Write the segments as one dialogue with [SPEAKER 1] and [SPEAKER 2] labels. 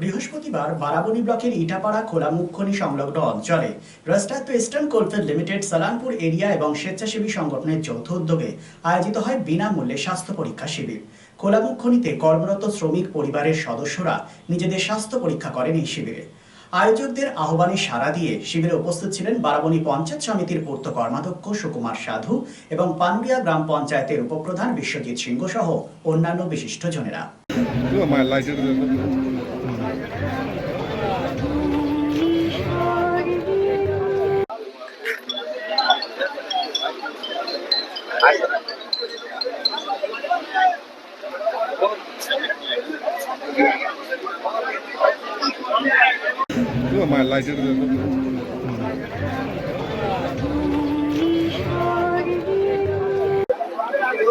[SPEAKER 1] বৃহস্পতিবার বারাবণী ব্লকের ইটাপাড়া খোলামুখখনি সংলগ্ন অঞ্চলে রাষ্ট্রায়ত্ত eastern coalfield limited Salanpur area এবং স্বেচ্ছাসেবী সংগঠনের যৌথ উদ্যোগে আয়োজিত হয় বিনামূল্যে স্বাস্থ্য পরীক্ষা শিবির। খোলামুখখনিতে কর্মরত শ্রমিক পরিবারের সদস্যরা নিজেদের স্বাস্থ্য পরীক্ষা করেন এই শিবিরে। আয়োজকদের আহ্বানে সাড়া দিয়ে শিবিরে উপস্থিত ছিলেন বারাবণী পঞ্চায়েত সমিতির পূর্ত কর্মাধ্যক্ষ সুকুমার সাধু এবং পানুরিয়া গ্রাম পঞ্চায়েতের উপপ্রধান বিশ্বজিৎ সিংহ সহ অন্যান্য বিশিষ্টজনেরা।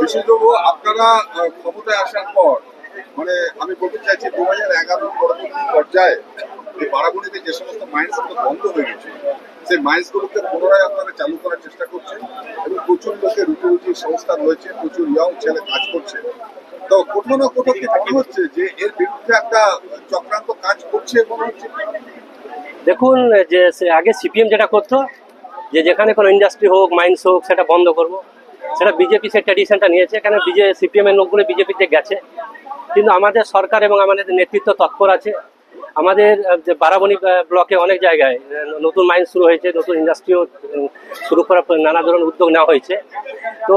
[SPEAKER 2] বিশেষবাবু, আপনারা ক্ষমতায় আসার পর মানে আমি বলতে চাইছি 2011 পরবর্তী পর্যায়ে এই বারাবণীতে যে সমস্ত মাইন্সগুলো বন্ধ হয়ে গেছে সেই মাইন্সগুলোকে পুনরায় আপনারা চালু করার চেষ্টা করছেন এবং প্রচুর লোকের রুটি রুটির সংস্থান রয়েছে, প্রচুর ইয়ং ছেলে কাজ করছে। তো কোথাও না কোথাও কি মনে হচ্ছে যে এর বিরুদ্ধে একটা চক্রান্ত কাজ করছে মনে হচ্ছে?
[SPEAKER 3] দেখুন, যে আগে সিপিএম যেটা করতো যে যেখানে কোনো ইন্ডাস্ট্রি হোক মাইন্স হোক সেটা বন্ধ করব, সেটা বিজেপি সেই ট্র্যাডিশনটা নিয়েছে। এখানে সিপিএম এর লোকগুলো বিজেপিতে গেছে, কিন্তু আমাদের সরকার এবং আমাদের নেতৃত্ব তৎপর আছে। আমাদের যে বারাবণী ব্লকে অনেক জায়গায় নতুন মাইন্স শুরু হয়েছে, নতুন ইন্ডাস্ট্রিও শুরু করার নানা ধরনের উদ্যোগ নেওয়া হয়েছে। তো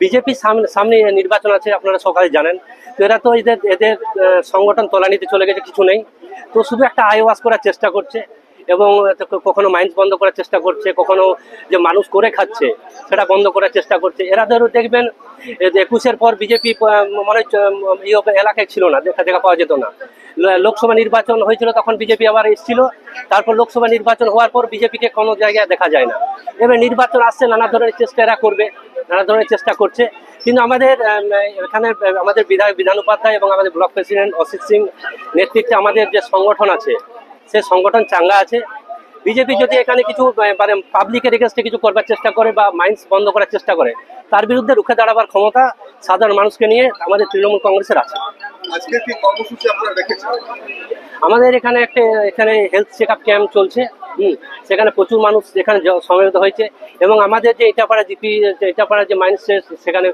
[SPEAKER 3] বিজেপির সামনে নির্বাচন আছে, আপনারা সকালে জানেন। তো এরা তো এদের সংগঠন তলানিতে চলে গেছে, কিছু নেই। তো শুধু একটা আয় ওয়াশ করার চেষ্টা করছে এবং কখনো মাইন্স বন্ধ করার চেষ্টা করছে, কখনো যে মানুষ করে খাচ্ছে সেটা বন্ধ করার চেষ্টা করছে। এরা ধরো দেখবেন 21-এর পর বিজেপি মনে এলাকায় ছিল না, দেখা পাওয়া যেত না। লোকসভা নির্বাচন হয়েছিল তখন বিজেপি আবার এসেছিল, তারপর লোকসভা নির্বাচন হওয়ার পর বিজেপিকে কোনো জায়গায় দেখা যায় না। এবার নির্বাচন আসছে, নানা ধরনের চেষ্টা এরা করবে, নানা ধরনের চেষ্টা করছে। কিন্তু আমাদের এখানে আমাদের বিধান উপাধ্যায় এবং আমাদের ব্লক প্রেসিডেন্ট অসিত সিং নেতৃত্বে আমাদের যে সংগঠন আছে সে সংগঠন চাঙ্গা আছে। বিজেপি যদি এখানে কিছু মানে পাবলিকের এগেন্স্টে কিছু করবার চেষ্টা করে বা মাইন্স বন্ধ করার চেষ্টা করে, তার বিরুদ্ধে রুখে দাঁড়াবার ক্ষমতা সাধারণ মানুষকে নিয়ে আমাদের তৃণমূল কংগ্রেসের আছে।
[SPEAKER 2] আজকে কি কর্মসূচি আপনারা রেখেছেন?
[SPEAKER 3] আমাদের এখানে হেলথ চেক আপ ক্যাম্প চলছে। সেখানে প্রচুর মানুষ এখানে সমবেত হয়েছে এবং আমাদের যে এটাপাড়া যে মাইন্ডসেট সেখানে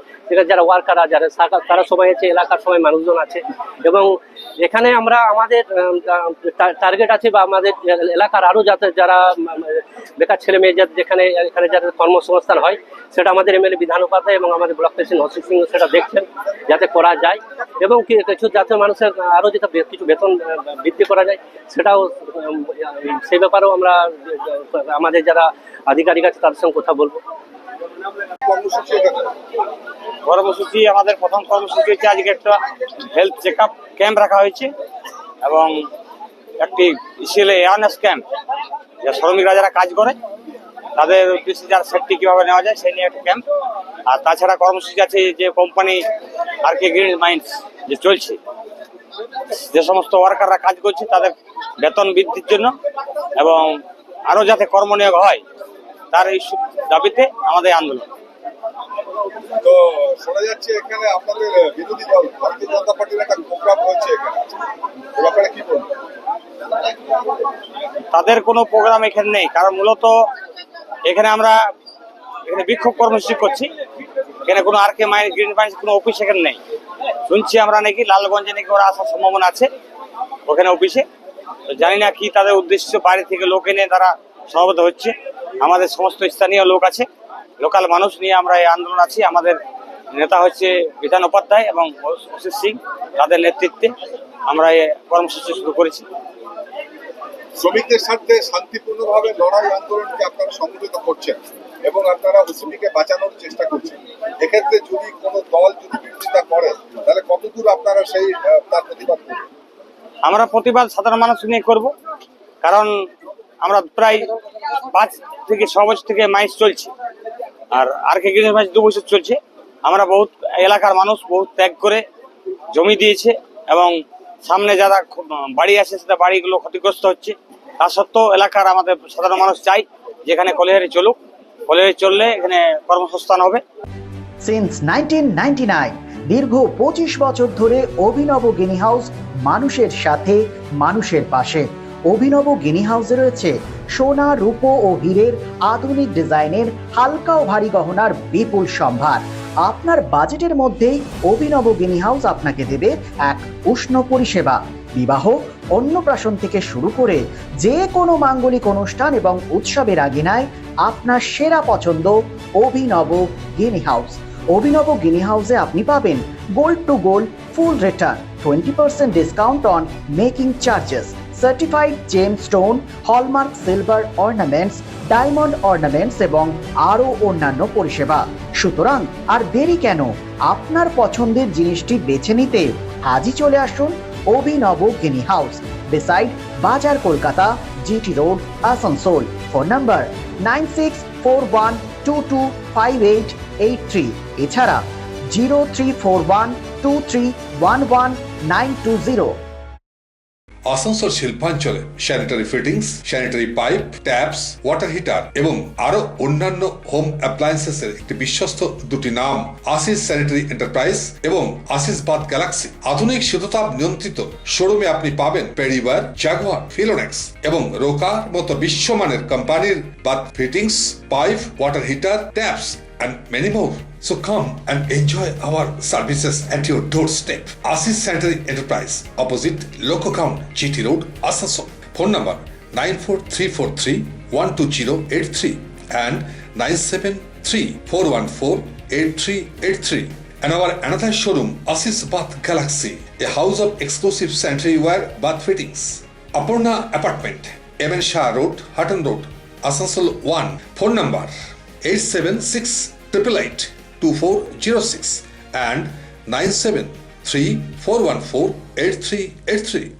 [SPEAKER 3] যারা ওয়ার্কাররা যারা তারা সবাই আছে, এলাকার সবাই মানুষজন আছে। এবং এখানে আমরা আমাদের টার্গেট আছে বা আমাদের এলাকার আরও যারা বেকার ছেলে মেয়ে এখানে যাদের কর্মসংস্থান হয় সেটা আমাদের এমএলএ বিধান উপাধ্যায় এবং আমাদের ব্লক প্রেসিডেন্ট অসিত সিং সেটা দেখছেন যাতে করা যায় এবং কিছু যাতে মানুষের আরও যেটা কিছু বেতন বৃদ্ধি করা যায় সেটাও সেই ব্যাপারেও আমরা আমাদের যারা আধিকারিক আছে তাদের সঙ্গে কথা বলবো।
[SPEAKER 4] কর্মসূচি আমাদের প্রথম কর্মসূচি হচ্ছে আজকে একটা হেলথ চেক আপ ক্যাম্প রাখা হয়েছে এবং একটি অ্যাওয়ারনেস ক্যাম্প, যে শ্রমিকরা যারা কাজ করে তাদের উদ্দেশ্যে যারা সেফটি কীভাবে নেওয়া যায় সেই নিয়ে একটা ক্যাম্প। আর তাছাড়া কর্মসূচি আছে যে কোম্পানি আরকে গ্রিন মাইন্স যে চলছে, যে সমস্ত ওয়ার্কাররা কাজ করছে তাদের বেতন বৃদ্ধির জন্য এবং আরও যাতে কর্মনিয়োগ হয় তার এই দাবিতে আমাদের আন্দোলন।
[SPEAKER 2] তো শোনা যাচ্ছে এখানে আপনাদের বিরোধী দল ভারতীয় জনতা পার্টির একটা প্রোগ্রাম হয়েছে, এখানে ব্যাপারে কি বলবেন?
[SPEAKER 4] তাদের কোনো প্রোগ্রাম এখানে নেই, কারণ মূলত এখানে আমরা বিক্ষোভ কর্মসূচি করছি। এখানে কোনো আরকে গ্রিন মাইন্স কোনো অফিস এখানে নেই। শুনছি আমরা নাকি লালগঞ্জে নাকি ওরা আসার সম্ভাবনা আছে ওখানে অফিসে। তো জানি না কি তাদের উদ্দেশ্য, বাইরে থেকে লোক এনে তারা সমবেত হচ্ছে। আমাদের সমস্ত স্থানীয় লোক আছে, লোকাল মানুষ নিয়ে আমরা এই আন্দোলন আছি। আমাদের নেতা হচ্ছে বিধান উপাধ্যায় এবং অসিত সিং, তাদের নেতৃত্বে আমরা এই কর্মসূচি শুরু করেছি।
[SPEAKER 2] শ্রমিকদের সাথে শান্তিপূর্ণভাবে লড়াই আন্দোলনকে আপনারা সংগঠিত করছেন এবং আপনারা ওসিপিকে বাঁচানোর চেষ্টা করছেন। এক্ষেত্রে যদি কোনো দল যদি বিরোধিতা করে তাহলে কতদূর আপনারা তার প্রতিবাদ করবেন?
[SPEAKER 4] আমরা প্রতিবাদ সাধারণ মানুষ নিয়ে করব, কারণ আমরা প্রায় 5 থেকে 6 বছর থেকে মাইন্স চলছে আর আরকে গ্রিন মাইন্স 2 বছর চলছে। আমরা বহুত এলাকার মানুষ বহুত ত্যাগ করে জমি দিয়েছে এবং সামনে যারা বাড়ি আছে সেটা বাড়িগুলো ক্ষতিগ্রস্ত হচ্ছে। তা সত্ত্বেও এলাকার আমাদের সাধারণ মানুষ চাই যেখানে কলিহারি চলুক, কলিহারি চললে এখানে কর্মসংস্থান হবে।
[SPEAKER 1] Since 1999, দীর্ঘ 25 বছর ধরে অভিনব গিনি হাউস মানুষের সাথে, মানুষের পাশে। অভিনব গিনি হাউসে রয়েছে সোনা, রূপো ও হীরের আধুনিক ডিজাইনের হালকা ও ভারী গহনার বিপুল সম্ভার। আপনার বাজেটের মধ্যেই অভিনব গিনি হাউস আপনাকে দেবে এক উষ্ণ পরিষেবা। বিবাহ, অন্নপ্রাশন থেকে শুরু করে যে কোনো মাঙ্গলিক অনুষ্ঠান এবং উৎসবের আগিনায় আপনার সেরা পছন্দ অভিনব গিনি হাউস। অভিনব গিনি হাউসে আপনি পাবেন gold to gold full return, 20% discount on making charges, certified gem stone, hallmark silver ornaments, diamond ornaments এবং আরও অন্যান্য পরিষেবা। সুতরাং আর দেরি কেন? আপনার পছন্দের জিনিসটি বেছে নিতে আজই চলে আসুন অভিনব গিনি house, beside Bazar Kolkata, GT road, Asansol. Phone number 9641225883, এছাড়া 0341231190।
[SPEAKER 5] আসানসোল শিল্পাঞ্চলে sanitary fittings, sanitary pipe, taps, water heater এবং আরো অন্যান্য হোম অ্যাপ্লায়েন্সেসের একটি বিশ্বস্ত দুটি নাম আশিস স্যানিটারি এন্টারপ্রাইজ এবং আশিস বাথ গ্যালাক্সি। আধুনিক শীততাপ নিয়ন্ত্রিত শোরুমে আপনি পাবেন পেরিওয়ার, জাগুয়ার, ফিলোনেক্স এবং রোকার মতো বিশ্বমানের কোম্পানির bath fittings, pipe, water heater, taps and many more. So come and enjoy our services at your doorstep. Asis Sanitary Enterprise, opposite Loco Ground, GT Road, Asansol. Phone number 94343-12083 and 973-414-8383. And our another showroom, Asis Bath Galaxy, a house of exclusive sanitary ware bath fittings. Aparna Apartment, MN Shah Road, Hutton Road, Asansol 1. Phone number 876-888-2406 and 973-414-8383.